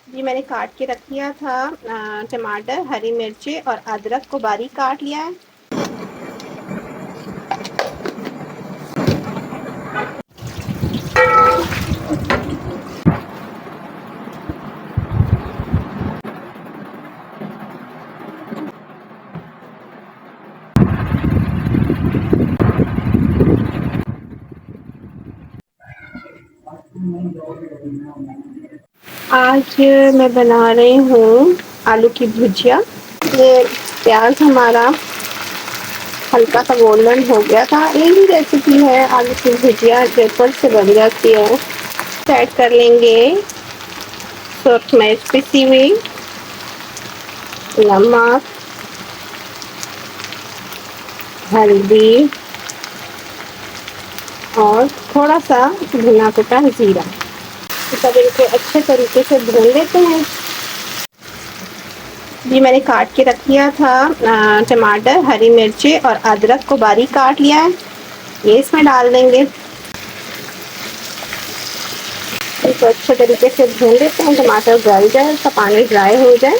जी मैंने काट के रख लिया था टमाटर, हरी मिर्ची और अदरक को बारीक काट लिया है। आज मैं बना रही हूँ आलू की भुजिया। ये प्याज हमारा हल्का सा गोल्डन हो गया था। यही रेसिपी है आलू की भुजिया, झटपट से बन जाती है। ऐड कर लेंगे सूरख मिर्च पिसी हुई, नमक, हल्दी और थोड़ा सा भुना कुटा जीरा। सब इनको अच्छे तरीके से भून लेते हैं। जी मैंने काट के रख लिया था टमाटर, हरी मिर्ची और अदरक को बारीक काट लिया है। ये इसमें डाल देंगे। इसको अच्छे तरीके से भून लेते हैं। टमाटर गल जाए, उसका पानी ड्राई हो जाए।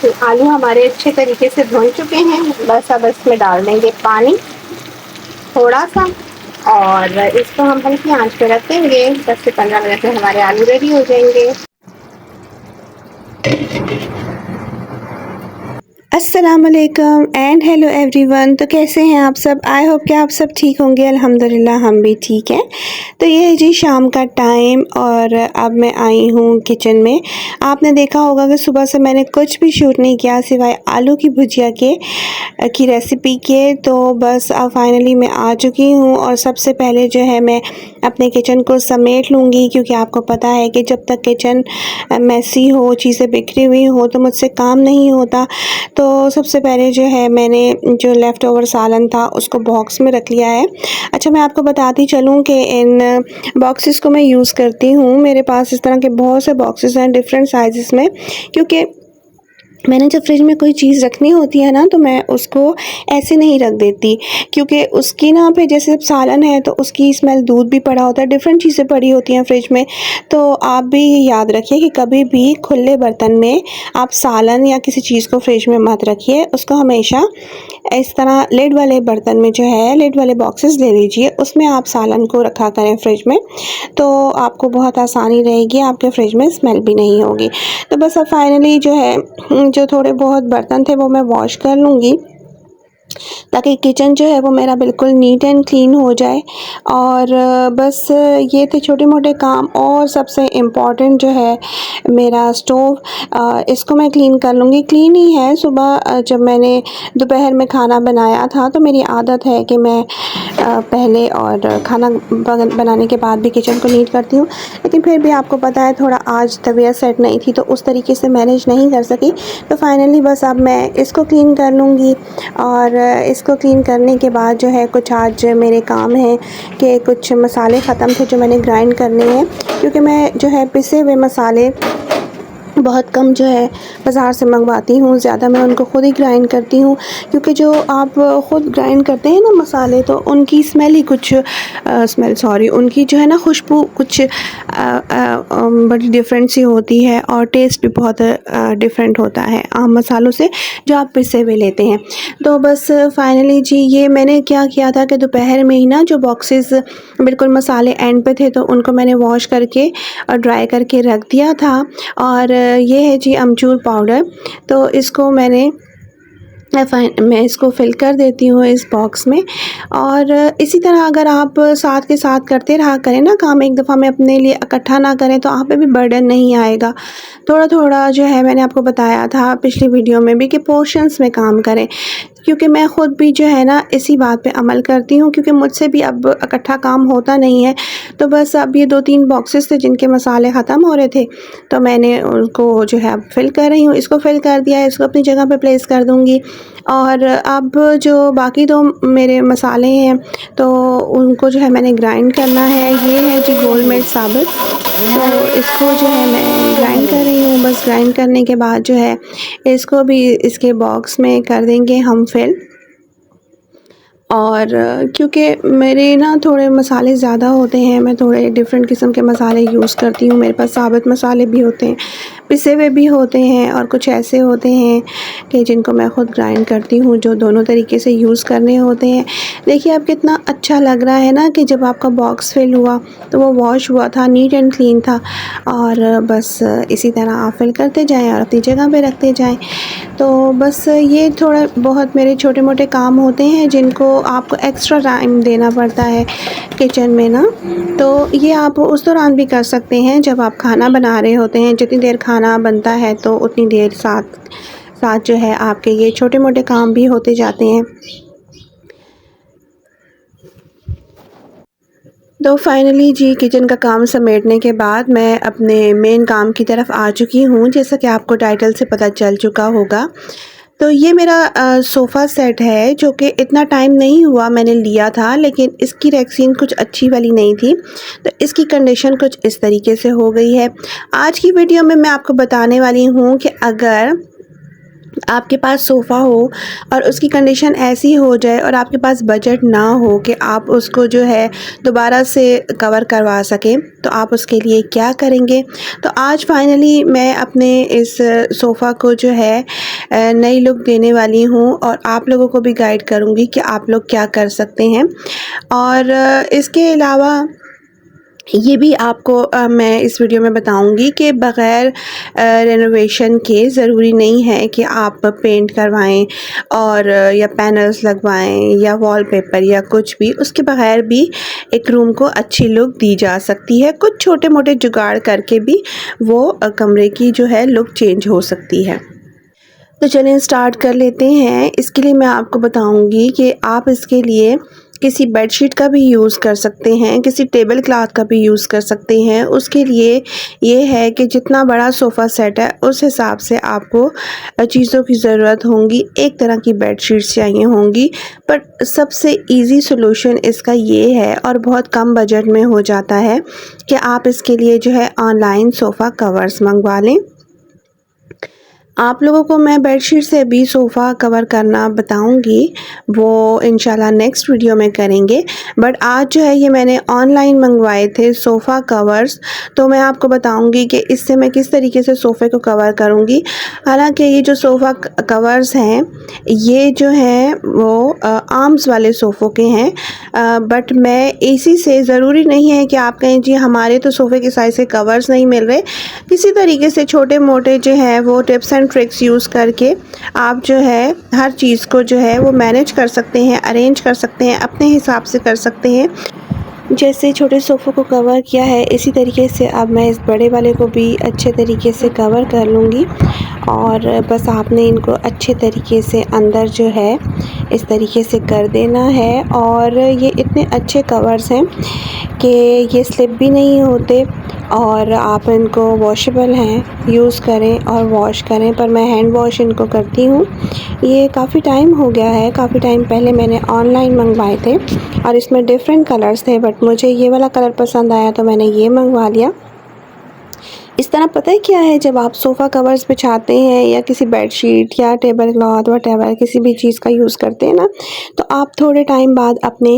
तो आलू हमारे अच्छे तरीके से भून चुके हैं। बस अब इसमें डाल देंगे पानी थोड़ा सा और इसको हम हल्की आंच पे रखेंगे। 10 से 15 मिनट में हमारे आलू रेडी हो जाएंगे। अस्सलाम वालेकुम एंड हेलो एवरीवन। तो कैसे हैं आप सब? आई होप कि आप सब ठीक होंगे। अल्हम्दुलिल्लाह हम भी ठीक हैं। तो ये है जी शाम का टाइम और अब मैं आई हूँ किचन में। आपने देखा होगा कि सुबह से मैंने कुछ भी शूट नहीं किया सिवाय आलू की भुजिया की रेसिपी के। तो बस अब फाइनली मैं आ चुकी हूँ और सबसे पहले जो है मैं अपने किचन को समेट लूँगी, क्योंकि आपको पता है कि जब तक किचन मैसी हो, चीज़ें बिखरी हुई हो तो मुझसे काम नहीं होता। तो सबसे पहले जो है मैंने जो लेफ़्ट ओवर सालन था उसको बॉक्स में रख लिया है। अच्छा, मैं आपको बताती चलूँ कि इन बॉक्सेस को मैं यूज़ करती हूँ। मेरे पास इस तरह के बहुत से बॉक्सेस हैं डिफरेंट साइज़ेस में, क्योंकि मैंने जब फ्रिज में कोई चीज़ रखनी होती है ना तो मैं उसको ऐसे नहीं रख देती, क्योंकि उसकी ना फिर जैसे जब सालन है तो उसकी स्मेल, दूध भी पड़ा होता है, डिफरेंट चीज़ें पड़ी होती हैं फ्रिज में। तो आप भी याद रखिए कि कभी भी खुले बर्तन में आप सालन या किसी चीज़ को फ्रिज में मत रखिए। उसको हमेशा इस तरह लिड वाले बर्तन में जो है, लिड वाले बॉक्सेस ले लीजिए, उसमें आप सालन को रखा करें फ्रिज में। तो आपको बहुत आसानी रहेगी, आपके फ्रिज में स्मेल भी नहीं होगी। तो बस अब फाइनली जो है जो थोड़े बहुत बर्तन थे वो मैं वॉश कर लूँगी, ताकि किचन जो है वो मेरा बिल्कुल नीट एंड क्लीन हो जाए। और बस ये थे छोटे मोटे काम। और सबसे इम्पॉर्टेंट जो है मेरा स्टोव, इसको मैं क्लीन कर लूँगी। क्लीन ही है। सुबह जब मैंने दोपहर में खाना बनाया था तो मेरी आदत है कि मैं पहले और खाना बनाने के बाद भी किचन को नीट करती हूँ, लेकिन फिर भी आपको पता है थोड़ा आज तबीयत सेट नहीं थी तो उस तरीके से मैनेज नहीं कर सकी। तो फाइनली बस अब मैं इसको क्लीन कर लूँगी। और इसको क्लीन करने के बाद जो है कुछ आज मेरे काम हैं कि कुछ मसाले ख़त्म थे जो मैंने ग्राइंड करने हैं, क्योंकि मैं जो है पिसे हुए मसाले बहुत कम जो है बाज़ार से मंगवाती हूँ। ज़्यादा मैं उनको ख़ुद ही ग्राइंड करती हूँ, क्योंकि जो आप ख़ुद ग्राइंड करते हैं ना मसाले, तो उनकी स्मेल ही कुछ उनकी जो है ना खुशबू कुछ बड़ी डिफरेंट सी होती है और टेस्ट भी बहुत डिफरेंट होता है आम मसालों से जो आप पिसे हुए लेते हैं। तो बस फाइनली जी ये मैंने क्या किया था कि दोपहर में ही ना जो बॉक्सेस बिल्कुल मसाले एंड पे थे तो उनको मैंने वॉश करके और ड्राई करके रख दिया था। और ये है जी अमचूर पाउडर। तो इसको मैं इसको फ़िल कर देती हूँ इस बॉक्स में। और इसी तरह अगर आप साथ के साथ करते रहा करें ना काम, एक दफ़ा में अपने लिए इकट्ठा ना करें तो आप पे भी बर्डन नहीं आएगा। थोड़ा थोड़ा जो है मैंने आपको बताया था पिछली वीडियो में भी कि पोर्शंस में काम करें, क्योंकि मैं ख़ुद भी जो है ना इसी बात पे अमल करती हूँ, क्योंकि मुझसे भी अब इकट्ठा काम होता नहीं है। तो बस अब ये 2-3 बॉक्सेस थे जिनके मसाले ख़त्म हो रहे थे, तो मैंने उनको जो है अब फ़िल कर रही हूँ। इसको फ़िल कर दिया है, इसको अपनी जगह पे प्लेस कर दूँगी। और अब जो बाकी 2 मेरे मसाले हैं तो उनको जो है मैंने ग्राइंड करना है। ये है जी गोल मिर्च साबुत, तो इसको जो है मैं ग्राइंड कर रही हूँ। बस ग्राइंड करने के बाद जो है इसको भी इसके बॉक्स में कर देंगे हम फिल। और क्योंकि मेरे ना थोड़े मसाले ज़्यादा होते हैं, मैं थोड़े डिफरेंट किस्म के मसाले यूज़ करती हूँ। मेरे पास साबुत मसाले भी होते हैं, पिसे हुए भी होते हैं और कुछ ऐसे होते हैं कि जिनको मैं ख़ुद ग्राइंड करती हूँ, जो दोनों तरीके से यूज़ करने होते हैं। देखिए अब कितना अच्छा लग रहा है ना कि जब आपका बॉक्स फिल हुआ तो वो वॉश हुआ था, नीट एंड क्लीन था। और बस इसी तरह आप फिल करते जाएँ और अपनी जगह पे रखते जाएँ। तो बस ये थोड़ा बहुत मेरे छोटे मोटे काम होते हैं जिनको आपको एक्स्ट्रा टाइम देना पड़ता है किचन में ना। तो ये आप उस दौरान भी कर सकते हैं जब आप खाना बना रहे होते हैं। जितनी देर खाना बनता है तो उतनी देर साथ साथ जो है आपके ये छोटे मोटे काम भी होते जाते हैं। तो फाइनली जी किचन का काम समेटने के बाद मैं अपने मेन काम की तरफ आ चुकी हूँ, जैसा कि आपको टाइटल से पता चल चुका होगा। तो ये मेरा सोफ़ा सेट है जो कि इतना टाइम नहीं हुआ मैंने लिया था, लेकिन इसकी रेक्सीन कुछ अच्छी वाली नहीं थी, तो इसकी कंडीशन कुछ इस तरीके से हो गई है। आज की वीडियो में मैं आपको बताने वाली हूँ कि अगर आपके पास सोफ़ा हो और उसकी कंडीशन ऐसी हो जाए और आपके पास बजट ना हो कि आप उसको जो है दोबारा से कवर करवा सकें, तो आप उसके लिए क्या करेंगे। तो आज फाइनली मैं अपने इस सोफ़ा को जो है नई लुक देने वाली हूँ और आप लोगों को भी गाइड करूँगी कि आप लोग क्या कर सकते हैं। और इसके अलावा ये भी आपको मैं इस वीडियो में बताऊंगी कि बग़ैर रेनोवेशन के ज़रूरी नहीं है कि आप पेंट करवाएं और या पैनल्स लगवाएं या वॉलपेपर या कुछ भी, उसके बग़ैर भी एक रूम को अच्छी लुक दी जा सकती है। कुछ छोटे मोटे जुगाड़ करके भी वो कमरे की जो है लुक चेंज हो सकती है। तो चलिए स्टार्ट कर लेते हैं। इसके लिए मैं आपको बताऊंगी कि आप इसके लिए किसी बेडशीट का भी यूज़ कर सकते हैं, किसी टेबल क्लॉथ का भी यूज़ कर सकते हैं। उसके लिए ये है कि जितना बड़ा सोफ़ा सेट है उस हिसाब से आपको चीज़ों की ज़रूरत होंगी। एक तरह की बेडशीट्स चाहिए होंगी, पर सबसे इजी सॉल्यूशन इसका ये है और बहुत कम बजट में हो जाता है कि आप इसके लिए जो है ऑनलाइन सोफ़ा कवर्स मंगवा लें। आप लोगों को मैं बेडशीट से भी सोफ़ा कवर करना बताऊंगी, वो इंशाल्लाह नेक्स्ट वीडियो में करेंगे। बट आज जो है ये मैंने ऑनलाइन मंगवाए थे सोफ़ा कवर्स, तो मैं आपको बताऊंगी कि इससे मैं किस तरीके से सोफ़े को कवर करूंगी। हालांकि ये जो सोफ़ा कवर्स हैं ये जो हैं वो आर्म्स वाले सोफ़ों के हैं, बट मैं इसी से ज़रूरी नहीं है कि आप कहें जी हमारे तो सोफ़े के साइज़ के कवर्स नहीं मिल रहे। किसी तरीके से छोटे मोटे जो है वो टिप्स एंड ट्रिक्स यूज़ करके आप जो है हर चीज़ को जो है वो मैनेज कर सकते हैं, अरेंज कर सकते हैं, अपने हिसाब से कर सकते हैं। जैसे छोटे सोफ़ों को कवर किया है इसी तरीके से अब मैं इस बड़े वाले को भी अच्छे तरीके से कवर कर लूँगी। और बस आपने इनको अच्छे तरीके से अंदर जो है इस तरीके से कर देना है। और ये इतने अच्छे कवर्स हैं कि ये स्लिप भी नहीं होते और आप इनको वॉशेबल हैं, यूज़ करें और वॉश करें। पर मैं हैंड वॉश इनको करती हूँ। ये काफ़ी टाइम हो गया है, काफ़ी टाइम पहले मैंने ऑनलाइन मंगवाए थे और इसमें डिफरेंट कलर्स थे, बट मुझे ये वाला कलर पसंद आया तो मैंने ये मंगवा लिया। इस तरह पता है क्या है, जब आप सोफ़ा कवर्स बिछाते हैं या किसी बेडशीट या टेबल क्लॉथ वटेवर किसी भी चीज़ का यूज़ करते हैं ना, तो आप थोड़े टाइम बाद अपने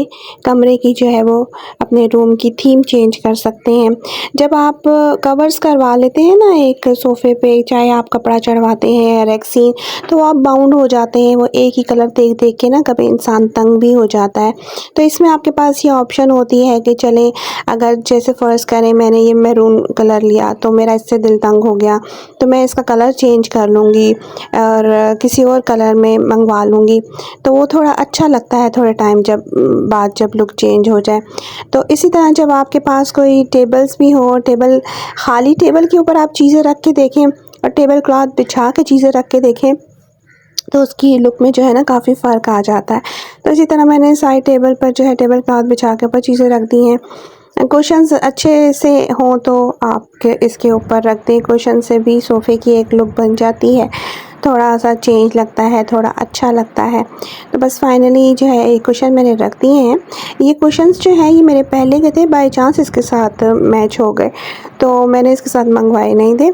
कमरे की जो है वो अपने रूम की थीम चेंज कर सकते हैं। जब आप कवर्स करवा लेते हैं ना एक सोफ़े पे, चाहे आप कपड़ा चढ़वाते हैं या रेक्सीन, तो आप बाउंड हो जाते हैं। वो एक ही कलर देख देख के ना कभी इंसान तंग भी हो जाता है। तो इसमें आपके पास ये ऑप्शन होती है कि चलें, अगर जैसे फ़र्ज़ करें मैंने ये मैरून कलर लिया तो मेरा इससे दिल तंग हो गया, तो मैं इसका कलर चेंज कर लूँगी और किसी और कलर में मंगवा लूँगी। तो वो थोड़ा अच्छा लगता है थोड़े टाइम जब लुक चेंज हो जाए। तो इसी तरह जब आपके पास कोई टेबल्स भी हो, खाली टेबल के ऊपर आप चीज़ें रख के देखें और टेबल क्लॉथ बिछा के चीज़ें रख के देखें, तो उसकी लुक में जो है ना काफ़ी फ़र्क आ जाता है। तो इसी तरह मैंने साइड टेबल पर जो है टेबल क्लॉथ बिछा के ऊपर चीज़ें रख दी हैं। कुशन्स अच्छे से हों तो आप इसके ऊपर रख दें, कुशन से भी सोफ़े की एक लुक बन जाती है, थोड़ा सा चेंज लगता है, थोड़ा अच्छा लगता है। तो बस फाइनली जो है ये कुशन मैंने रख दिए हैं। ये कुशन्स जो हैं ये मेरे पहले के थे, बाय चांस इसके साथ मैच हो गए तो मैंने इसके साथ मंगवाए नहीं थे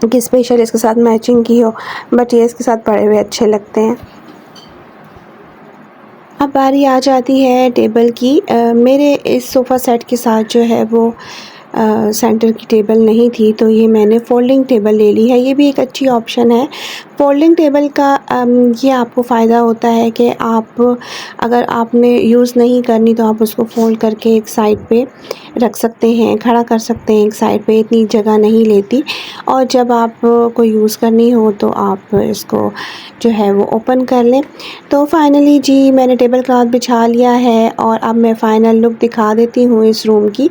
कि स्पेशल इसके साथ मैचिंग की हो, बट ये इसके साथ पड़े हुए अच्छे लगते हैं। अब बारी आ जाती है टेबल की। मेरे इस सोफ़ा सेट के साथ जो है वो सेंटर की टेबल नहीं थी, तो ये मैंने फ़ोल्डिंग टेबल ले ली है। ये भी एक अच्छी ऑप्शन है। फ़ोल्डिंग टेबल का ये आपको फ़ायदा होता है कि आप अगर आपने यूज़ नहीं करनी तो आप उसको फ़ोल्ड करके एक साइड पे रख सकते हैं, खड़ा कर सकते हैं एक साइड पे, इतनी जगह नहीं लेती। और जब आप को यूज़ करनी हो तो आप इसको जो है वो ओपन कर लें। तो फाइनली जी मैंने टेबल क्लॉथ बिछा लिया है और अब मैं फ़ाइनल लुक दिखा देती हूँ इस रूम की।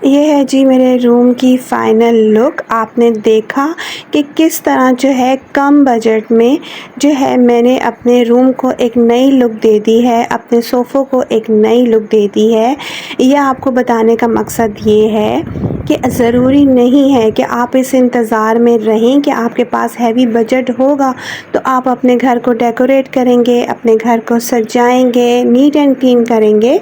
ये है जी मेरे रूम की फ़ाइनल लुक। आपने देखा कि किस तरह जो है कम बजट में जो है मैंने अपने रूम को एक नई लुक दे दी है, अपने सोफ़ों को एक नई लुक दे दी है। ये आपको बताने का मकसद ये है कि ज़रूरी नहीं है कि आप इस इंतज़ार में रहें कि आपके पास हैवी बजट होगा तो आप अपने घर को डेकोरेट करेंगे, अपने घर को सजाएंगे, नीट एंड क्लीन करेंगे।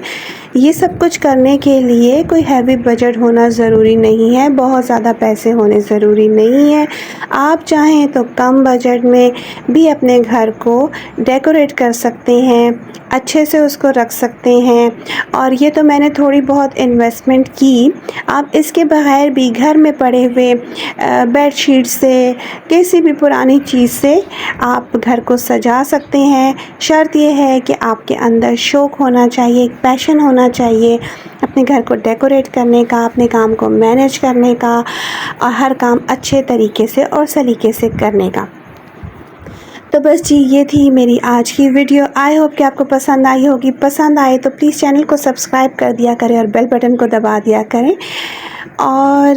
ये सब कुछ करने के लिए कोई हैवी बजट होना ज़रूरी नहीं है, बहुत ज़्यादा पैसे होने ज़रूरी नहीं है। आप चाहें तो कम बजट में भी अपने घर को डेकोरेट कर सकते हैं, अच्छे से उसको रख सकते हैं। और ये तो मैंने थोड़ी बहुत इन्वेस्टमेंट की। आप इसके बगैर भी घर में पड़े हुए बेडशीट से, किसी भी पुरानी चीज़ से आप घर को सजा सकते हैं। शर्त ये है कि आपके अंदर शौक़ होना चाहिए, एक पैशन होना चाहिए अपने घर को डेकोरेट करने का, अपने काम को मैनेज करने का और हर काम अच्छे तरीके से और सलीके से करने का। तो बस जी ये थी मेरी आज की वीडियो। आई होप कि आपको पसंद आई होगी। पसंद आए तो प्लीज़ चैनल को सब्सक्राइब कर दिया करें और बेल बटन को दबा दिया करें। और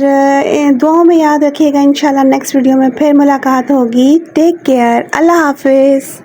दुआओं में याद रखिएगा। इंशाल्लाह नेक्स्ट वीडियो में फिर मुलाकात होगी। Take care. अल्लाह हाफ़िज़।